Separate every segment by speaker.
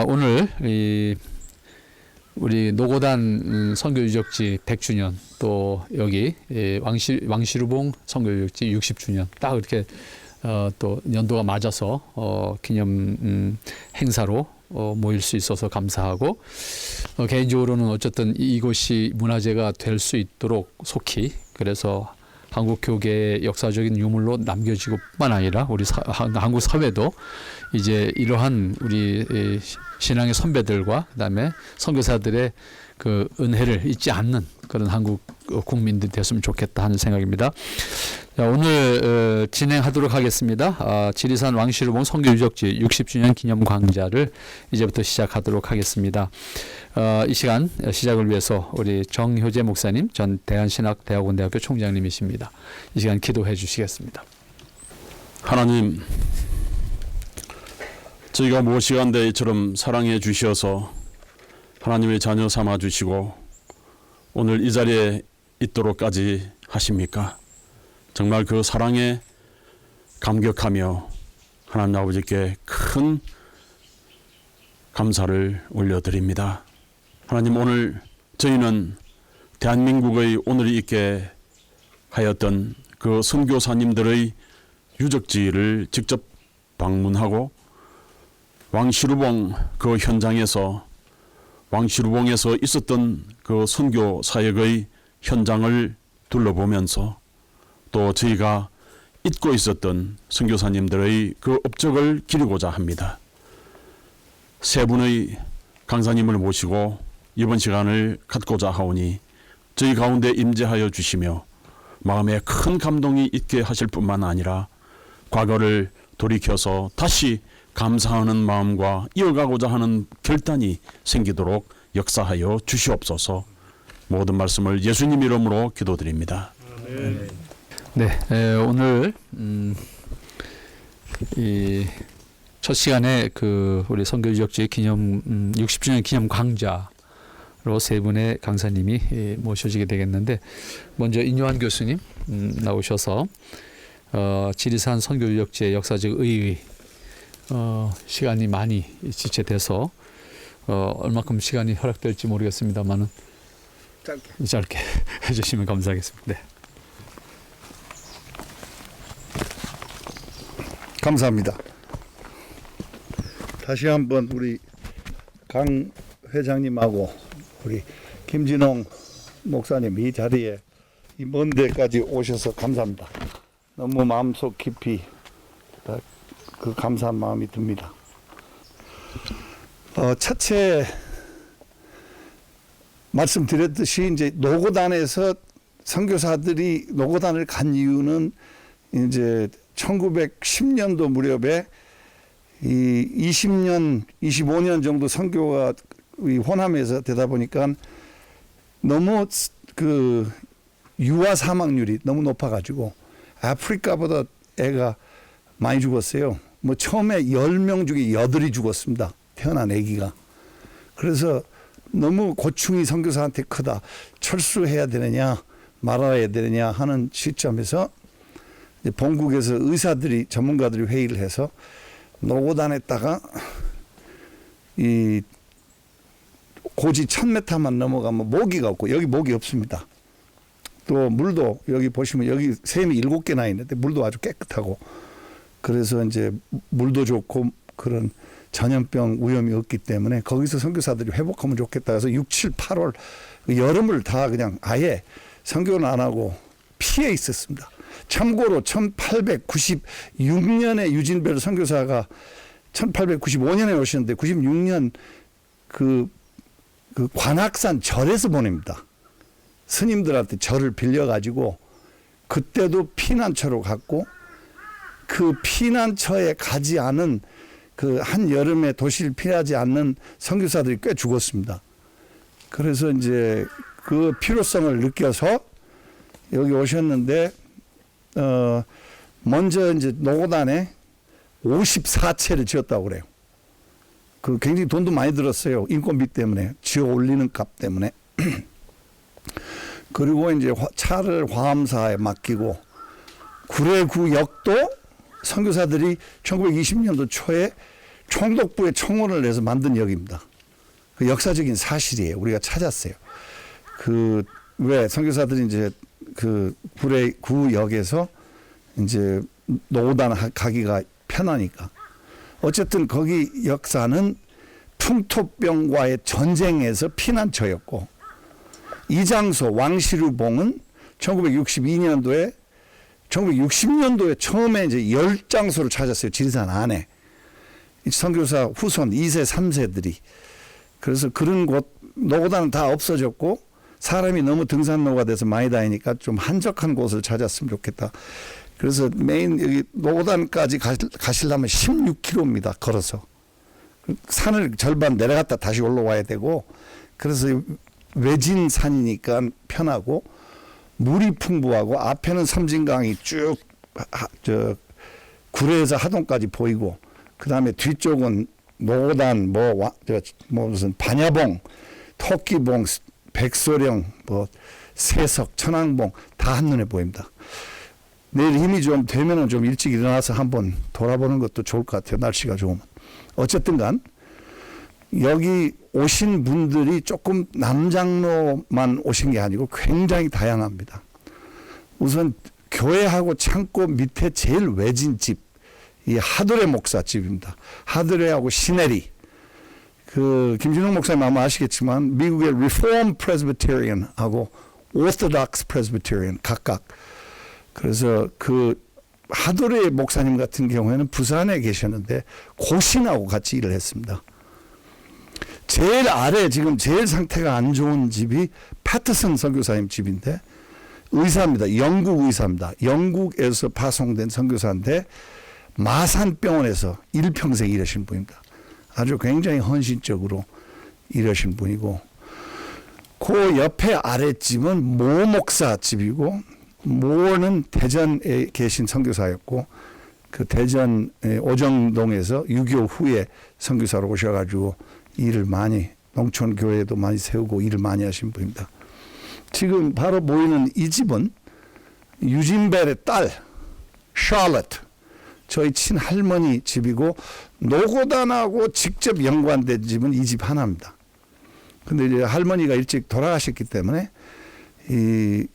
Speaker 1: 오늘 우리 노고단 선교 유적지 100주년 또 여기 왕시루봉 선교 유적지 60주년 딱 이렇게 또 연도가 맞아서 기념 행사로 모일 수 있어서 감사하고 개인적으로는 어쨌든 이곳이 문화재가 될 수 있도록 속히 그래서 한국 교계의 역사적인 유물로 남겨지고 뿐만 아니라 우리 한국 사회도 이제 이러한 우리 신앙의 선배들과 그다음에 선교사들의 그 은혜를 잊지 않는 그런 한국 국민들이 됐으면 좋겠다 하는 생각입니다. 자, 오늘 진행하도록 하겠습니다. 지리산 왕시루봉 선교유적지 60주년 기념 강좌를 이제부터 시작하도록 하겠습니다. 이 시간 시작을 위해서 우리 정효재 목사님 전 대한신학대학원대학교 총장님이십니다. 이 시간 기도해 주시겠습니다.
Speaker 2: 하나님, 저희가 무엇이간데 이처럼 사랑해 주셔서 하나님의 자녀 삼아 주시고 오늘 이 자리에 있도록까지 하십니까? 정말 그 사랑에 감격하며 하나님 아버지께 큰 감사를 올려드립니다. 하나님, 오늘 저희는 대한민국의 오늘이 있게 하였던 그 선교사님들의 유적지를 직접 방문하고 왕시루봉 그 현장에서 왕시루봉에서 있었던 그 선교 사역의 현장을 둘러보면서 또 저희가 잊고 있었던 선교사님들의 그 업적을 기리고자 합니다. 세 분의 강사님을 모시고 이번 시간을 갖고자 하오니 저희 가운데 임재하여 주시며 마음에 큰 감동이 있게 하실 뿐만 아니라 과거를 돌이켜서 다시 감사하는 마음과 이어가고자 하는 결단이 생기도록 역사하여 주시옵소서. 모든 말씀을 예수님 이름으로 기도드립니다.
Speaker 1: 네, 오늘 이 첫 시간에 그 우리 선교유적지 기념 60주년 기념 강좌로 세 분의 강사님이 모셔지게 되겠는데 먼저 인요한 교수님 나오셔서 지리산 선교유적지의 역사적 의의 시간이 많이 지체돼서 얼마큼 시간이 허락될지 모르겠습니다만은 짧게 해주시면 감사하겠습니다. 네.
Speaker 3: 감사합니다. 다시 한번 우리 강 회장님하고 우리 김진홍 목사님 이 자리에 이 먼 데까지 오셔서 감사합니다. 너무 마음속 깊이 그 감사한 마음이 듭니다. 차체 말씀드렸듯이 이제 노고단에서 선교사들이 노고단을 간 이유는 이제 1910년도 무렵에 이 20년, 25년 정도 선교가 호남에서 되다 보니까 너무 그 유아 사망률이 너무 높아가지고 아프리카보다 애가 많이 죽었어요. 뭐 처음에 10명 중에 8이 죽었습니다. 태어난 아기가. 그래서 너무 고충이 선교사한테 크다. 철수해야 되느냐 말아야 되느냐 하는 시점에서 본국에서 의사들이 전문가들이 회의를 해서 노고단에다가 이 고지 1000m만 넘어가면 모기가 없고 여기 모기 없습니다. 또 물도 여기 보시면 여기 샘이 7개나 있는데 물도 아주 깨끗하고 그래서 이제 물도 좋고 그런 전염병 위험이 없기 때문에 거기서 선교사들이 회복하면 좋겠다 해서 6, 7, 8월 여름을 다 그냥 아예 선교는 안 하고 피해 있었습니다. 참고로 1896년에 유진별 선교사가 1895년에 오셨는데 96년 그 관악산 절에서 보냅니다. 스님들한테 절을 빌려가지고 그때도 피난처로 갔고 그 피난처에 가지 않은 그 한 여름에 도시를 피하지 않는 선교사들이 꽤 죽었습니다. 그래서 이제 그 필요성을 느껴서 여기 오셨는데 먼저 이제 노고단에 54채를 지었다고 그래요. 그 굉장히 돈도 많이 들었어요. 인건비 때문에 지어 올리는 값 때문에. 그리고 이제 차를 화엄사에 맡기고 구례구역도 선교사들이 1920년도 초에 총독부의 청혼을 내서 만든 역입니다. 그 역사적인 사실이에요. 우리가 찾았어요. 그 왜 선교사들이 이제 그 구역에서 이제 노단 가기가 편하니까. 어쨌든 거기 역사는 풍토병과의 전쟁에서 피난처였고, 이 장소 왕시루봉은 1960년도에 처음에 이제 10장소를 찾았어요. 지리산 안에. 선교사 후손 2세, 3세들이. 그래서 그런 곳, 노고단은 다 없어졌고, 사람이 너무 등산로가 돼서 많이 다니니까 좀 한적한 곳을 찾았으면 좋겠다. 그래서 메인 여기 노고단까지 가시려면 16km입니다. 걸어서. 산을 절반 내려갔다 다시 올라와야 되고, 그래서 외진 산이니까 편하고, 물이 풍부하고, 앞에는 섬진강이 쭉 구례에서 하동까지 보이고, 그 다음에 뒤쪽은 노고단, 무슨 반야봉, 토끼봉, 백소령, 세석, 천왕봉 다 한눈에 보입니다. 내일 힘이 좀 되면은 좀 일찍 일어나서 한번 돌아보는 것도 좋을 것 같아요. 날씨가 좋으면. 어쨌든 간 여기 오신 분들이 조금 남장로만 오신 게 아니고 굉장히 다양합니다. 우선 교회하고 창고 밑에 제일 외진 집, 이 하드레 목사 집입니다. 하드레하고 시네리. 그 김진웅 목사님 아마 아시겠지만 미국의 Reform Presbyterian하고 Orthodox Presbyterian 각각. 그래서 그 하드레 목사님 같은 경우에는 부산에 계셨는데 고신하고 같이 일을 했습니다. 제일 아래 지금 제일 상태가 안 좋은 집이 패터슨 선교사님 집인데 의사입니다. 영국 의사입니다. 영국에서 파송된 선교사인데 마산병원에서 일평생 일하신 분입니다. 아주 굉장히 헌신적으로 일하신 분이고, 그 옆에 아랫집은 모 목사 집이고, 모는 대전에 계신 선교사였고, 그 대전 오정동에서 6.25 후에 선교사로 오셔가지고 일을 많이, 농촌 교회도 많이 세우고 일을 많이 하신 분입니다. 지금 바로 보이는 이 집은 유진벨의 딸 샬럿, 저희 친할머니 집이고, 노고단하고 직접 연관된 집은 이 집 하나입니다. 근데 이제 할머니가 일찍 돌아가셨기 때문에 그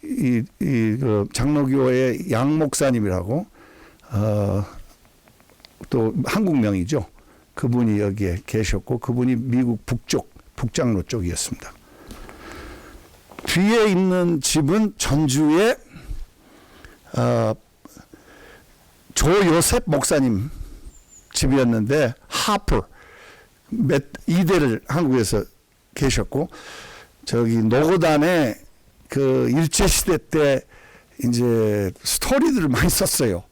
Speaker 3: 장로교회 양 목사님이라고 또 한국명이죠. 그분이 여기에 계셨고, 그분이 미국 북장로 쪽이었습니다. 뒤에 있는 집은 전주의 조요셉 목사님 집이었는데, 하퍼 2대를 한국에서 계셨고, 저기 노고단에 그 일제시대 때 이제 스토리들을 많이 썼어요.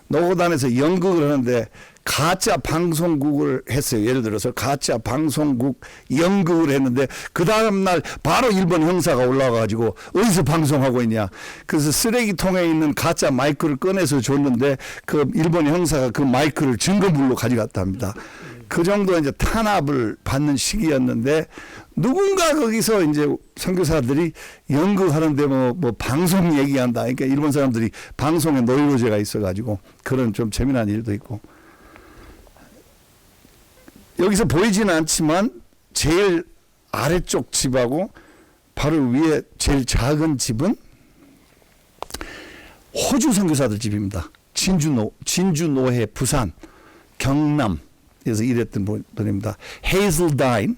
Speaker 3: 노고단에서 연극을 하는데 가짜 방송국을 했어요. 예를 들어서 가짜 방송국 연극을 했는데 그 다음날 바로 일본 형사가 올라와가지고 어디서 방송하고 있냐. 그래서 쓰레기통에 있는 가짜 마이크를 꺼내서 줬는데 그 일본 형사가 그 마이크를 증거물로 가져갔다 합니다. 그 정도 이제 탄압을 받는 시기였는데, 누군가 거기서 이제 선교사들이 연극하는데 뭐 방송 얘기한다. 그러니까 일본 사람들이 방송에 노이로제가 있어가지고 그런 좀 재미난 일도 있고. 여기서 보이지는 않지만 제일 아래쪽 집하고 바로 위에 제일 작은 집은 호주 선교사들 집입니다. 진주노회 부산, 경남에서 일했던 분입니다. 헤이즐다인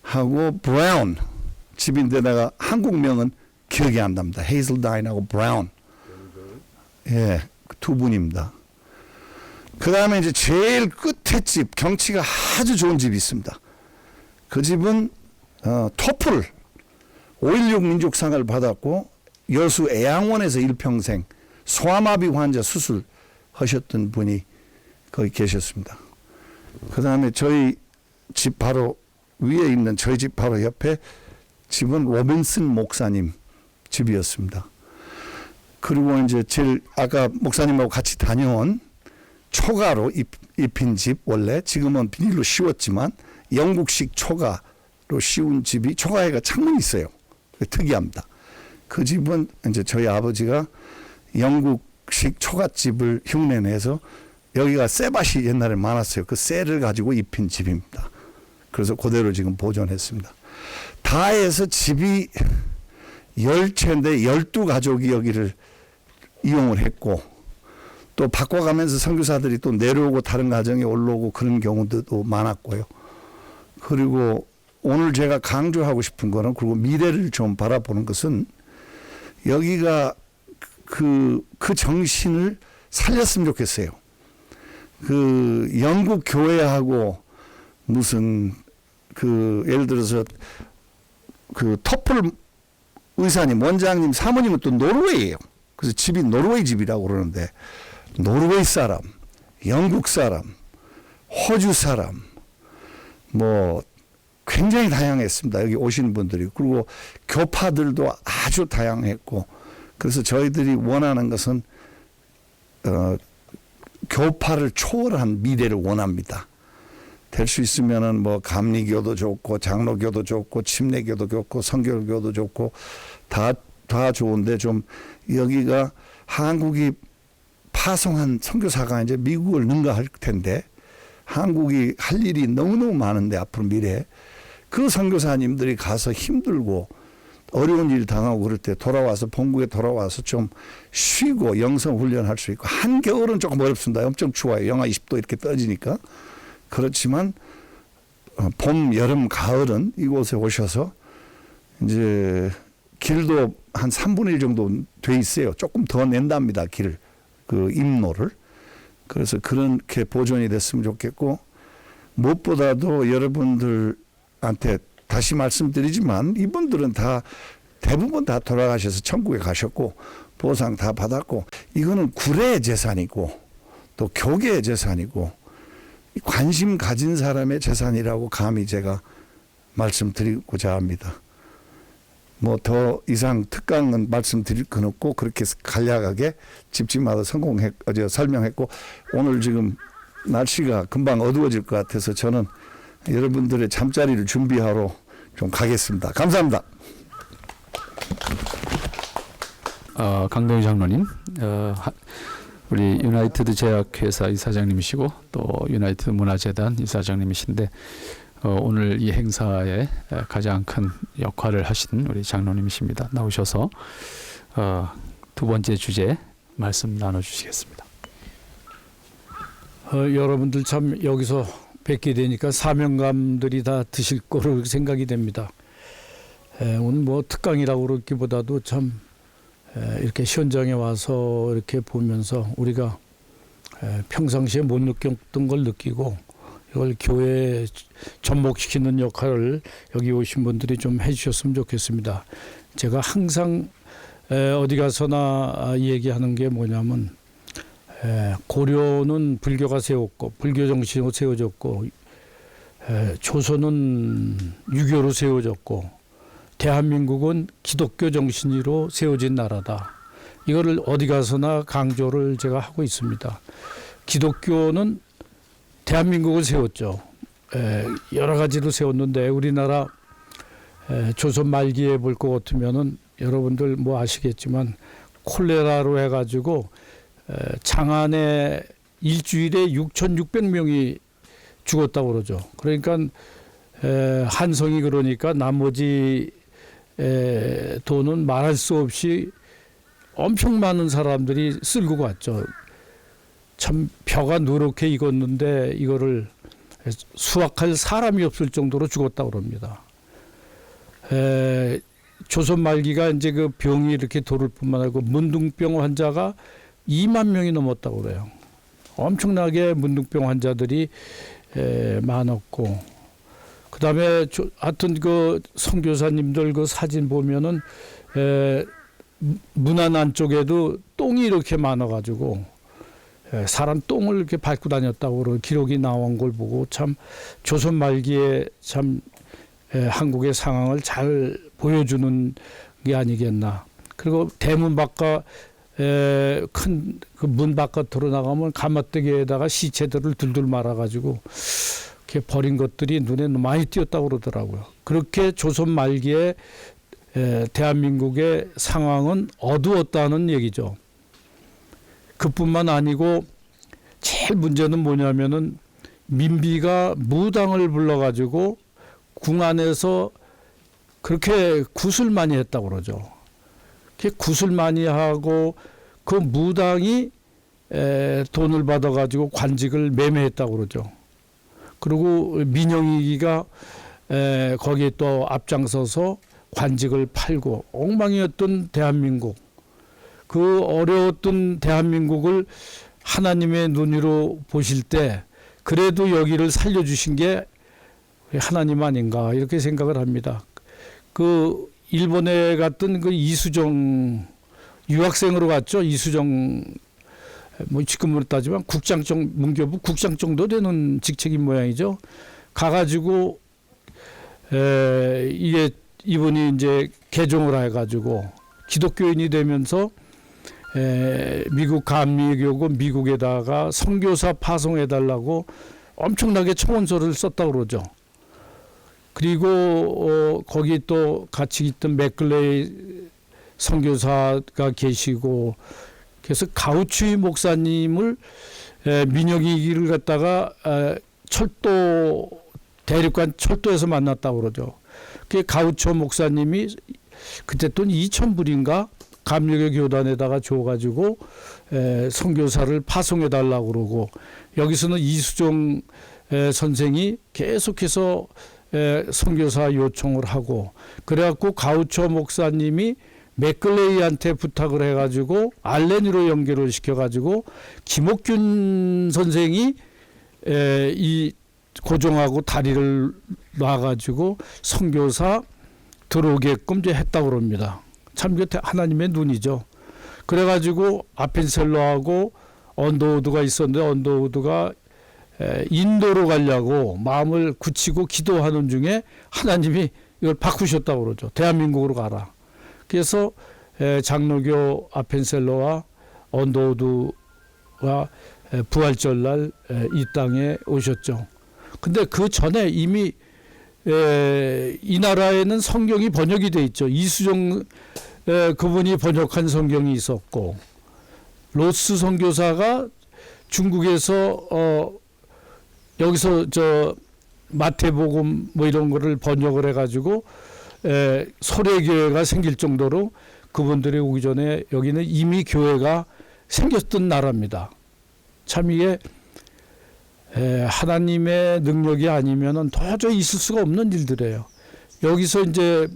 Speaker 3: 하고 브라운 집인데 내가 한국명은 기억이 안 납니다. 헤이즐다인하고 브라운. 예, 두 분입니다. 그 다음에 이제 제일 끝에 집, 경치가 아주 좋은 집이 있습니다. 그 집은 토플 5.16 민족상을 받았고, 여수 애양원에서 일평생 소아마비 환자 수술하셨던 분이 거기 계셨습니다. 그 다음에 저희 집 바로 위에 있는 저희 집 바로 옆에 집은 로빈슨 목사님 집이었습니다. 그리고 이제 제일 아까 목사님하고 같이 다녀온 초가로 입힌 집, 원래 지금은 비닐로 씌웠지만 영국식 초가로 씌운 집이, 초가에가 창문이 있어요. 특이합니다. 그 집은 이제 저희 아버지가 영국식 초가집을 흉내내서 여기가 쇠밭이 옛날에 많았어요. 그 쇠를 가지고 입힌 집입니다. 그래서 그대로 지금 보존했습니다. 다 해서 집이 10채인데 12가족이 여기를 이용을 했고, 또 바꿔가면서 선교사들이 또 내려오고 다른 가정에 올라오고 그런 경우도 많았고요. 그리고 오늘 제가 강조하고 싶은 거는, 그리고 미래를 좀 바라보는 것은, 여기가 그 정신을 살렸으면 좋겠어요. 그 영국 교회하고 무슨 예를 들어서 그 터플 의사님, 원장님, 사모님은 또 노르웨이예요. 그래서 집이 노르웨이 집이라고 그러는데, 노르웨이 사람, 영국 사람, 호주 사람, 뭐 굉장히 다양했습니다. 여기 오시는 분들이. 그리고 교파들도 아주 다양했고, 그래서 저희들이 원하는 것은 교파를 초월한 미래를 원합니다. 될 수 있으면은 뭐 감리교도 좋고, 장로교도 좋고, 침례교도 좋고, 성결교도 좋고, 다 좋은데, 좀 여기가 한국이 파송한 선교사가 이제 미국을 능가할 텐데, 한국이 할 일이 너무너무 많은데, 앞으로 미래에 그 선교사님들이 가서 힘들고 어려운 일 당하고 그럴 때 돌아와서, 본국에 돌아와서 좀 쉬고 영성 훈련할 수 있고, 한겨울은 조금 어렵습니다. 엄청 추워요. 영하 20도 이렇게 떠지니까. 그렇지만 봄, 여름, 가을은 이곳에 오셔서 이제 길도 한 3분의 1 정도 돼 있어요. 조금 더 낸답니다. 길을, 그 임로를. 그래서 그렇게 보존이 됐으면 좋겠고, 무엇보다도 여러분들한테 다시 말씀드리지만, 이분들은 다 대부분 다 돌아가셔서 천국에 가셨고 보상 다 받았고, 이거는 구례의 재산이고 또 교계의 재산이고 관심 가진 사람의 재산이라고 감히 제가 말씀드리고자 합니다. 뭐 더 이상 특강은 말씀드릴 건 없고, 그렇게 간략하게 집집마다 설명했고, 오늘 지금 날씨가 금방 어두워질 것 같아서 저는 여러분들의 잠자리를 준비하러 좀 가겠습니다. 감사합니다.
Speaker 1: 강동희 장로님, 우리 유나이티드 제약회사 이사장님이시고 또 유나이티드 문화재단 이사장님이신데, 오늘 이 행사에 가장 큰 역할을 하신 우리 장로님이십니다. 나오셔서 두 번째 주제 말씀 나눠주시겠습니다.
Speaker 4: 여러분들 참 여기서 뵙게 되니까 사명감들이 다 드실 거로 생각이 됩니다. 오늘 뭐 특강이라고 그러기보다도 참 이렇게 현장에 와서 이렇게 보면서 우리가 평상시에 못 느꼈던 걸 느끼고, 이걸 교회에 접목시키는 역할을 여기 오신 분들이 좀 해주셨으면 좋겠습니다. 제가 항상 어디 가서나 얘기하는 게 뭐냐면, 고려는 불교가 세웠고 불교 정신으로 세워졌고, 조선은 유교로 세워졌고, 대한민국은 기독교 정신으로 세워진 나라다. 이거를 어디 가서나 강조를 제가 하고 있습니다. 기독교는 대한민국을 세웠죠. 여러 가지로 세웠는데, 우리나라 조선 말기에 볼 것 같으면은 여러분들 뭐 아시겠지만 콜레라로 해가지고 장안에 일주일에 6,600명이 죽었다고 그러죠. 그러니까 한성이 그러니까 나머지 돈은 말할 수 없이 엄청 많은 사람들이 쓸고 갔죠. 참 벼가 누렇게 익었는데 이거를 수확할 사람이 없을 정도로 죽었다고 그럽니다. 조선 말기가 이제 그 병이 이렇게 돌을 뿐만 아니고 문둥병 환자가 2만 명이 넘었다고 그래요. 엄청나게 문둥병 환자들이 많았고, 그다음에 하여튼 그 선교사님들 그 사진 보면은 문안 안쪽에도 똥이 이렇게 많아가지고 사람 똥을 이렇게 밟고 다녔다고 그런 기록이 나온 걸 보고, 참 조선 말기에 참 한국의 상황을 잘 보여주는 게 아니겠나. 그리고 대문 바깥 큰 그 문 바깥으로 나가면 가마뜨기에다가 시체들을 둘둘 말아가지고 이렇게 버린 것들이 눈에 많이 띄었다고 그러더라고요. 그렇게 조선 말기에 대한민국의 상황은 어두웠다는 얘기죠. 그뿐만 아니고 제일 문제는 뭐냐면은 민비가 무당을 불러가지고 궁 안에서 그렇게 굿을 많이 했다고 그러죠. 그렇게 굿을 많이 하고 그 무당이 돈을 받아가지고 관직을 매매했다고 그러죠. 그리고 민영이가 거기에 또 앞장서서 관직을 팔고 엉망이었던 대한민국, 그 어려웠던 대한민국을 하나님의 눈으로 보실 때 그래도 여기를 살려주신 게 하나님 아닌가 이렇게 생각을 합니다. 그 일본에 갔던 그 이수정 유학생으로 갔죠. 이수정 뭐 지금으로 따지면 국장정 문교부 국장 정도 되는 직책인 모양이죠. 가가지고 이게 이분이 이제 개종을 해가지고 기독교인이 되면서 미국 감리교고 미국에다가 선교사 파송해달라고 엄청나게 청원서를 썼다고 그러죠. 그리고 거기 또 같이 있던 맥클레이 선교사가 계시고 그래서 가우추이 목사님을 민영이를 갖다가 철도 대륙간 철도에서 만났다고 그러죠. 그 가우초 목사님이 그때 돈 2,000불인가 감리교 교단에다가 줘가지고 선교사를 파송해 달라고 그러고 여기서는 이수정 선생이 계속해서 선교사 요청을 하고 그래갖고 가우초 목사님이 맥클레이한테 부탁을 해가지고 알렌으로 연결을 시켜가지고 김옥균 선생이 이 고종하고 다리를 놔가지고 선교사 들어오게끔 이제 했다고 그럽니다. 참 하나님의 눈이죠. 그래가지고 아펜셀러하고 언더우드가 있었는데 언더우드가 인도로 가려고 마음을 굳히고 기도하는 중에 하나님이 이걸 바꾸셨다고 그러죠. 대한민국으로 가라. 그래서 장로교 아펜셀러와 언더우드가 부활절날 이 땅에 오셨죠. 근데 그 전에 이미 이 나라에는 성경이 번역이 돼 있죠. 이수정 그분이 번역한 성경이 있었고 로스 선교사가 중국에서 여기서 저 마태복음 뭐 이런 거를 번역을 해가지고 소래교회가 생길 정도로 그분들이 오기 전에 여기는 이미 교회가 생겼던 나라입니다. 참 이게 하나님의 능력이 아니면은 도저히 있을 수가 없는 일들이에요. 여기서 이제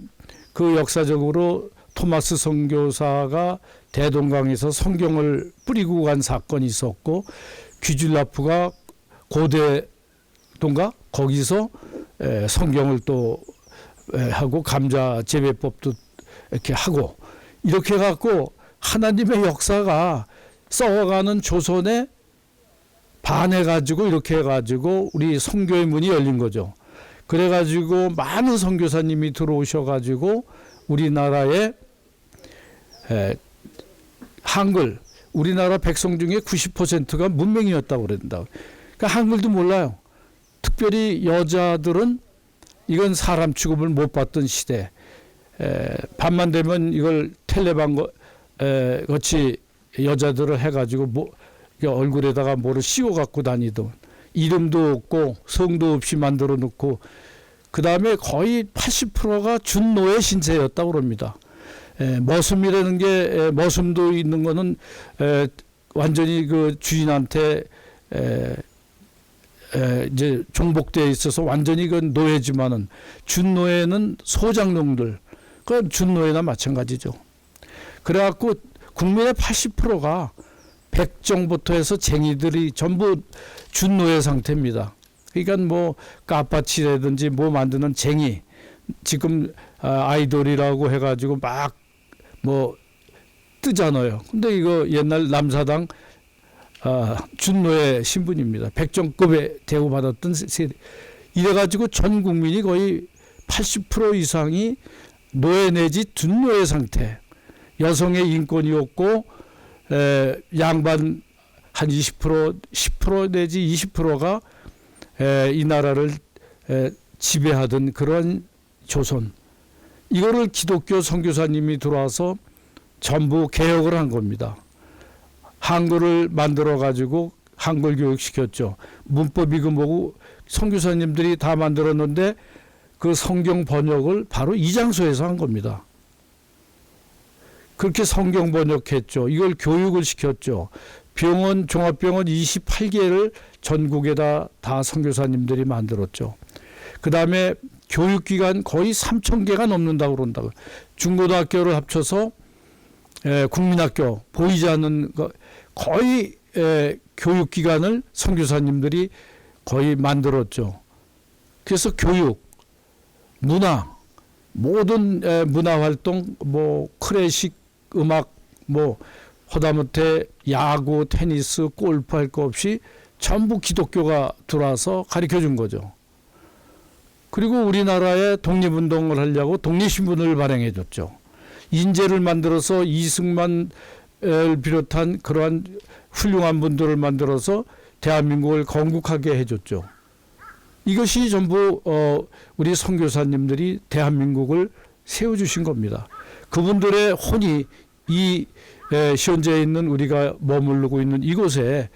Speaker 4: 그 역사적으로 토마스 선교사가 대동강에서 성경을 뿌리고 간 사건이 있었고 귀줄라프가 고대동가 거기서 성경을 또 하고 감자 재배법도 이렇게 하고 이렇게 갖고 하나님의 역사가 썩어가는 조선에 반해가지고 이렇게 해가지고 우리 선교의 문이 열린 거죠. 그래가지고 많은 선교사님이 들어오셔가지고 우리나라에 한글 우리나라 백성 중에 90%가 문맹이었다고 그런다. 그러니까 한글도 몰라요. 특별히 여자들은 이건 사람 취급을 못 받던 시대. 밤만 되면 이걸 텔레방 같이 여자들을 해가지고 뭐 얼굴에다가 뭐를 씌워 갖고 다니던 이름도 없고 성도 없이 만들어 놓고 그 다음에 거의 80%가 준노예 신세였다고 그럽니다. 머슴이라는 게 머슴도 있는 거는 완전히 그 주인한테 이제 종복되어 있어서 완전히 그 노예지만은 준노예는 소장농들 그 준노예나 마찬가지죠. 그래갖고 국민의 80%가 백정부터 해서 쟁이들이 전부 준노예 상태입니다. 그러니까 뭐 까빠치라든지 뭐 만드는 쟁이 지금 아이돌이라고 해가지고 막 뭐 뜨잖아요. 근데 이거 옛날 남사당 준노예 신분입니다. 백정급에 대우받았던 세대. 이래가지고 전 국민이 거의 80% 이상이 노예 내지 준노예 상태. 여성의 인권이 없고 양반 한 20% 10% 내지 20%가 이 나라를 지배하던 그런 조선. 이거를 기독교 선교사님이 들어와서 전부 개혁을 한 겁니다. 한글을 만들어 가지고 한글 교육 시켰죠. 문법이고 뭐고 선교사님들이 다 만들었는데 그 성경 번역을 바로 이 장소에서 한 겁니다. 그렇게 성경 번역했죠. 이걸 교육을 시켰죠. 병원, 종합병원 28개를 전국에다 다 선교사님들이 만들었죠. 그 다음에 교육기관 거의 3,000개가 넘는다고 그런다고. 중고등학교를 합쳐서 국민학교, 보이지 않는 거의 교육기관을 선교사님들이 거의 만들었죠. 그래서 교육, 문화, 모든 문화활동, 뭐 클래식 음악, 뭐 하다못해 야구, 테니스, 골프 할 거 없이 전부 기독교가 들어와서 가르쳐준 거죠. 그리고 우리나라에 독립운동을 하려고 독립신문을 발행해 줬죠. 인재를 만들어서 이승만을 비롯한 그러한 훌륭한 분들을 만들어서 대한민국을 건국하게 해줬죠. 이것이 전부 우리 선교사님들이 대한민국을 세워주신 겁니다. 그분들의 혼이 이 현재 있는 우리가 머무르고 있는 이곳에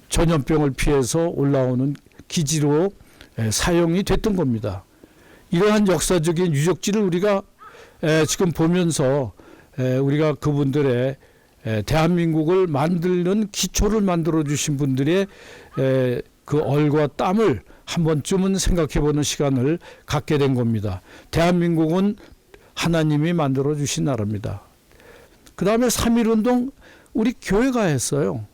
Speaker 4: 전염병을 피해서 올라오는 기지로 사용이 됐던 겁니다. 이러한 역사적인 유적지를 우리가 지금 보면서 우리가 그분들의 대한민국을 만드는 기초를 만들어 주신 분들의 그 얼과 땀을 한 번쯤은 생각해 보는 시간을 갖게 된 겁니다. 대한민국은 하나님이 만들어 주신 나라입니다. 그 다음에 3.1운동 우리 교회가 했어요.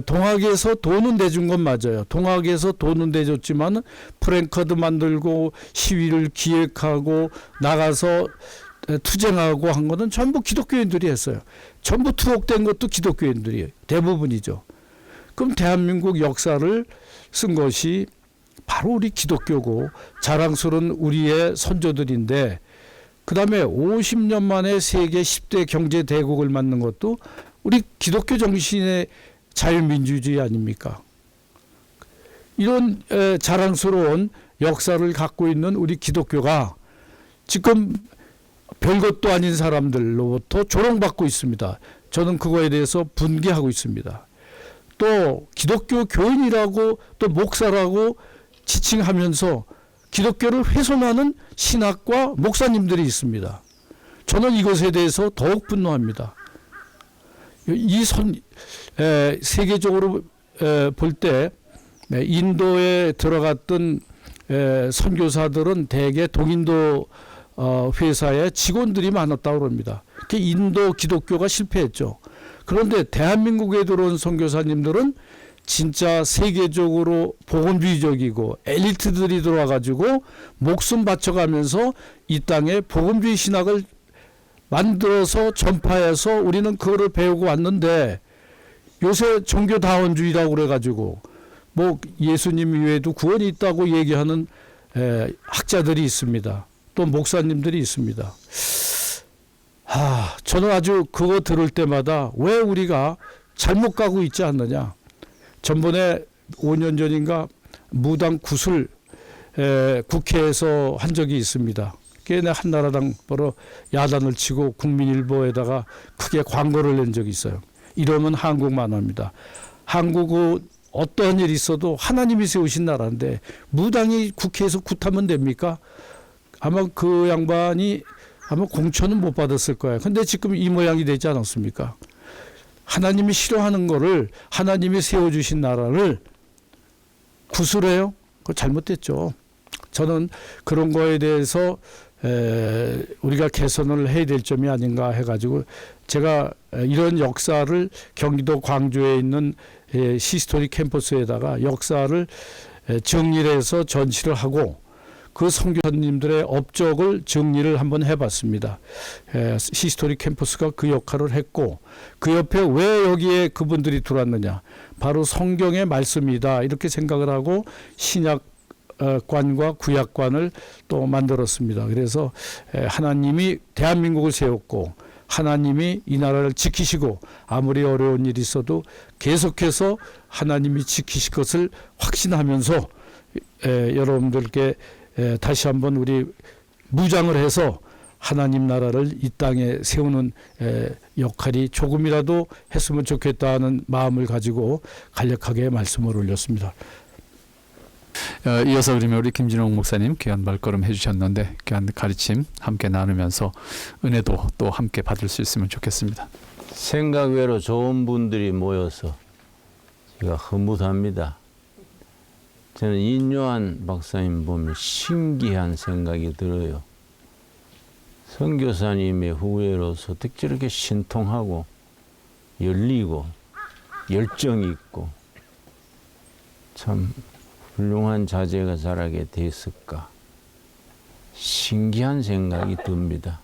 Speaker 4: 동학에서 돈은 내준 건 맞아요. 동학에서 돈은 내줬지만 프랭카드 만들고 시위를 기획하고 나가서 투쟁하고 한 거는 전부 기독교인들이 했어요. 전부 투옥된 것도 기독교인들이 대부분이죠. 그럼 대한민국 역사를 쓴 것이 바로 우리 기독교고 자랑스러운 우리의 선조들인데, 그 다음에 50년 만에 세계 10대 경제 대국을 만든 것도 우리 기독교 정신의 자유민주주의 아닙니까? 이런 자랑스러운 역사를 갖고 있는 우리 기독교가 지금 별것도 아닌 사람들로부터 조롱받고 있습니다. 저는 그거에 대해서 분개하고 있습니다. 또 기독교 교인이라고 또 목사라고 지칭하면서 기독교를 훼손하는 신학과 목사님들이 있습니다. 저는 이것에 대해서 더욱 분노합니다. 세계적으로 볼 때 인도에 들어갔던 선교사들은 대개 동인도 회사의 직원들이 많았다고 합니다. 인도 기독교가 실패했죠. 그런데 대한민국에 들어온 선교사님들은 진짜 세계적으로 복음주의적이고 엘리트들이 들어와가지고 목숨 바쳐가면서 이 땅에 복음주의 신학을 만들어서 전파해서 우리는 그거를 배우고 왔는데, 요새 종교다원주의라고 그래가지고 뭐 예수님 이외에도 구원이 있다고 얘기하는 학자들이 있습니다. 또 목사님들이 있습니다. 저는 아주 그거 들을 때마다 왜 우리가 잘못 가고 있지 않느냐. 전번에 5년 전인가 무당 굿을 국회에서 한 적이 있습니다. 걔네 한나라당 바로 야단을 치고 국민일보에다가 크게 광고를 낸 적이 있어요. 이러면 한국만 합니다. 한국은 어떠한 일이 있어도 하나님이 세우신 나라인데 무당이 국회에서 굿하면 됩니까? 아마 그 양반이 아마 공천은 못 받았을 거예요. 근데 지금 이 모양이 되지 않았습니까? 하나님이 싫어하는 거를, 하나님이 세워주신 나라를 굿을 해요? 그거 잘못됐죠. 저는 그런 거에 대해서 우리가 개선을 해야 될 점이 아닌가 해가지고 제가 이런 역사를 경기도 광주에 있는 히스토리 캠퍼스에다가 역사를 정리를 해서 전시를 하고 그 선교사님들의 업적을 정리를 한번 해봤습니다. 히스토리 캠퍼스가 그 역할을 했고, 그 옆에 왜 여기에 그분들이 들어왔느냐, 바로 성경의 말씀이다 이렇게 생각을 하고 신약관과 구약관을 또 만들었습니다. 그래서 하나님이 대한민국을 세웠고 하나님이 이 나라를 지키시고 아무리 어려운 일이 있어도 계속해서 하나님이 지키실 것을 확신하면서 여러분들께 다시 한번 우리 무장을 해서 하나님 나라를 이 땅에 세우는 역할이 조금이라도 했으면 좋겠다는 마음을 가지고 간략하게 말씀을 올렸습니다.
Speaker 1: 이어서 그러면 우리 김진홍 목사님 귀한 말걸음 해주셨는데 귀한 가르침 함께 나누면서 은혜도 또 함께 받을 수 있으면 좋겠습니다.
Speaker 5: 생각 외로 좋은 분들이 모여서 제가 흐뭇합니다. 저는 인요한 박사님 보면 신기한 생각이 들어요. 선교사님의 후예로서 어떻게 저렇게 신통하고 열리고 열정이 있고 참 훌륭한 자제가 자라게 됐을까 신기한 생각이 듭니다.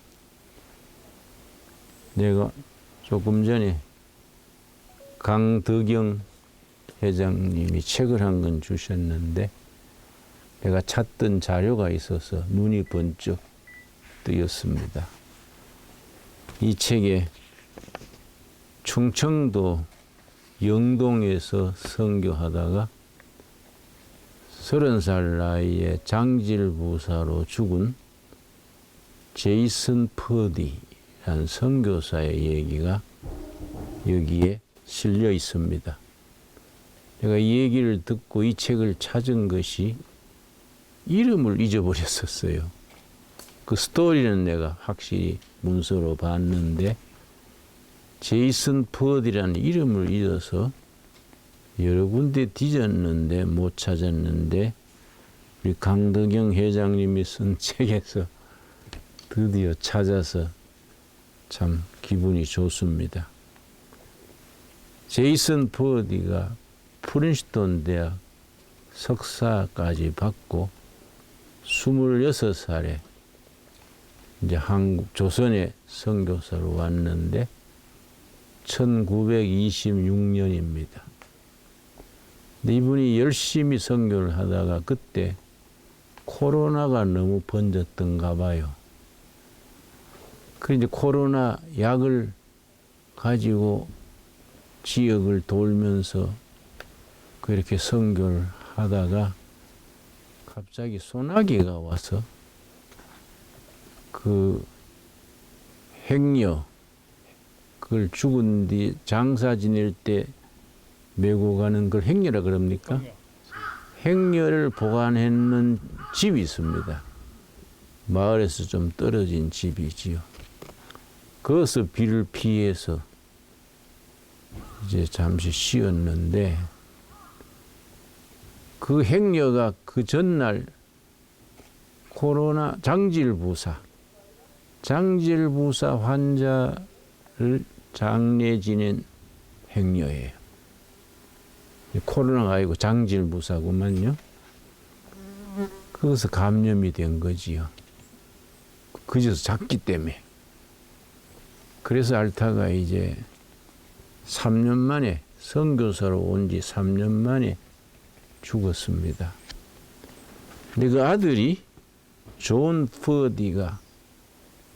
Speaker 5: 내가 조금 전에 강덕영 회장님이 책을 한 권 주셨는데 내가 찾던 자료가 있어서 눈이 번쩍 뜨였습니다. 이 책에 충청도 영동에서 선교하다가 30살 나이에 장질부사로 죽은 제이슨 퍼디라는 선교사의 얘기가 여기에 실려 있습니다. 제가 이 얘기를 듣고 이 책을 찾은 것이 이름을 잊어버렸었어요. 그 스토리는 내가 확실히 문서로 봤는데 제이슨 퍼디라는 이름을 잊어서 여러 군데 뒤졌는데 못 찾았는데 우리 강덕영 회장님이 쓴 책에서 드디어 찾아서 참 기분이 좋습니다. 제이슨 퍼디가 프린스턴 대학 석사까지 받고 26살에 이제 한국 조선의 선교사로 왔는데 1926년입니다. 근데 이분이 열심히 선교를 하다가 그때 코로나가 너무 번졌던가 봐요. 그래서 이제 코로나 약을 가지고 지역을 돌면서 그렇게 선교를 하다가 갑자기 소나기가 와서 그 행여 그걸 죽은 뒤 장사 지낼 때 메고 가는 걸 행여라 그럽니까? 행여를 보관했는 집이 있습니다. 마을에서 좀 떨어진 집이지요. 거기서 비를 피해서 이제 잠시 쉬었는데 그 행여가 그 전날 코로나 장질부사 환자를 장례 지낸 행여예요. 코로나가 아니고 장질부사구만요. 거기서 감염이 된 거지요. 그저서 작기 때문에. 그래서 알타가 이제 3년 만에 선교사로 온 지 3년 만에 죽었습니다. 근데 그 아들이 존 퍼디가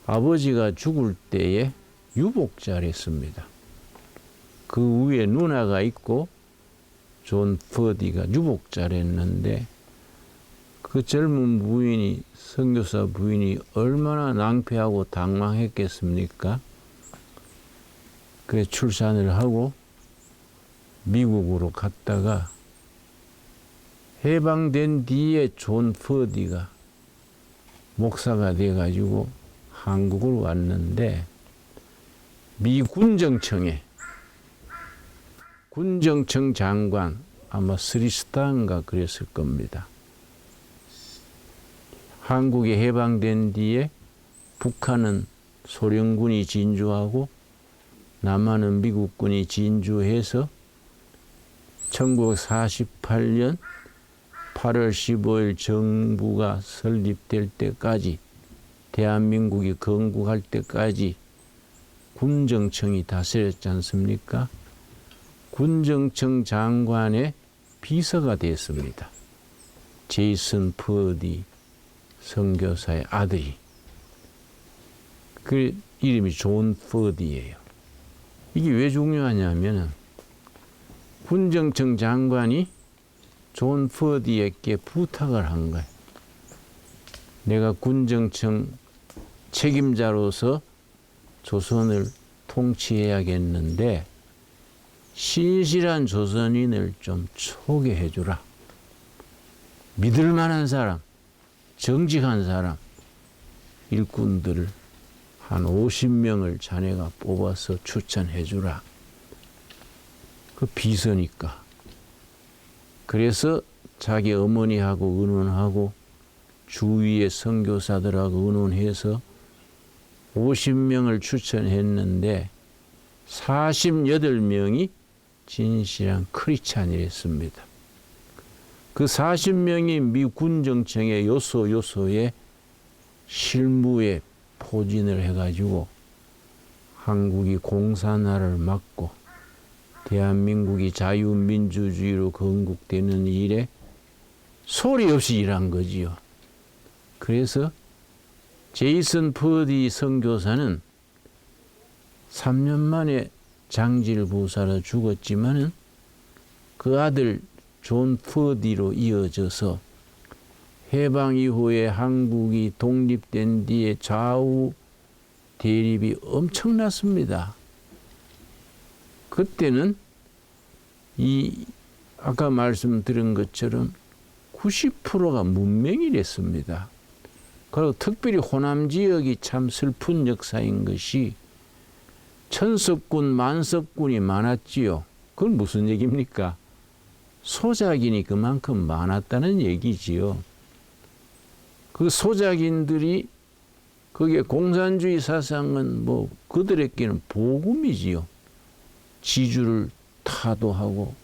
Speaker 5: 아버지가 죽을 때에 유복자를 했습니다. 그 위에 누나가 있고 존 퍼디가 유복자를 했는데 그 젊은 부인이 선교사 부인이 얼마나 낭패하고 당황했겠습니까? 그래서 출산을 하고 미국으로 갔다가 해방된 뒤에 존 퍼디가 목사가 돼가지고 한국을 왔는데 미 군정청에 군정청 장관 아마 스리스타인가 그랬을 겁니다. 한국이 해방된 뒤에 북한은 소련군이 진주하고 남한은 미국군이 진주해서 1948년 8월 15일 정부가 설립될 때까지 대한민국이 건국할 때까지 군정청이 다스렸지 않습니까? 군정청 장관의 비서가 됐습니다. 제이슨 퍼디 선교사의 아들이. 그 이름이 존 퍼디예요. 이게 왜 중요하냐면 군정청 장관이 존 퍼디에게 부탁을 한 거예요. 내가 군정청 책임자로서 조선을 통치해야겠는데 신실한 조선인을 좀 소개해 주라. 믿을 만한 사람, 정직한 사람, 일꾼들을 한 50명을 자네가 뽑아서 추천해 주라. 그 비서니까. 그래서 자기 어머니하고 의논하고 주위의 선교사들하고 의논해서 50명을 추천했는데 48명이 진실한 크리스찬이랬습니다. 그 40명이 미 군정청의 요소에 실무에 포진을 해가지고 한국이 공산화를 막고 대한민국이 자유민주주의로 건국되는 일에 소리 없이 일한 거지요. 그래서 제이슨 퍼디 선교사는 3년 만에 장질 부사로 죽었지만은 그 아들 존 퍼디로 이어져서 해방 이후에 한국이 독립된 뒤에 좌우 대립이 엄청났습니다. 그때는 이 아까 말씀드린 것처럼 90%가 문맹이랬습니다. 그리고 특별히 호남 지역이 참 슬픈 역사인 것이 천석군, 만석군이 많았지요. 그건 무슨 얘기입니까? 소작인이 그만큼 많았다는 얘기지요. 그 소작인들이 거기에 공산주의 사상은 뭐 그들에게는 복음이지요. 지주를 타도하고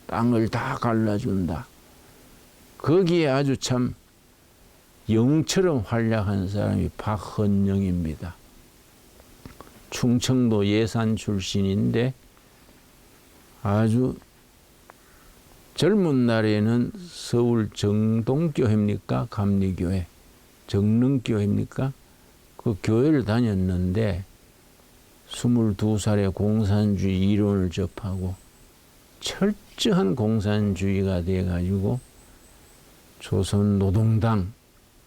Speaker 5: 땅을 다 갈라준다. 거기에 아주 참 영웅처럼 활약한 사람이 박헌영입니다. 충청도 예산 출신인데 아주 젊은 날에는 서울 정동교회입니까? 감리교회, 정릉교회입니까? 그 교회를 다녔는데 22살에 공산주의 이론을 접하고 철저한 공산주의가 돼가지고 조선노동당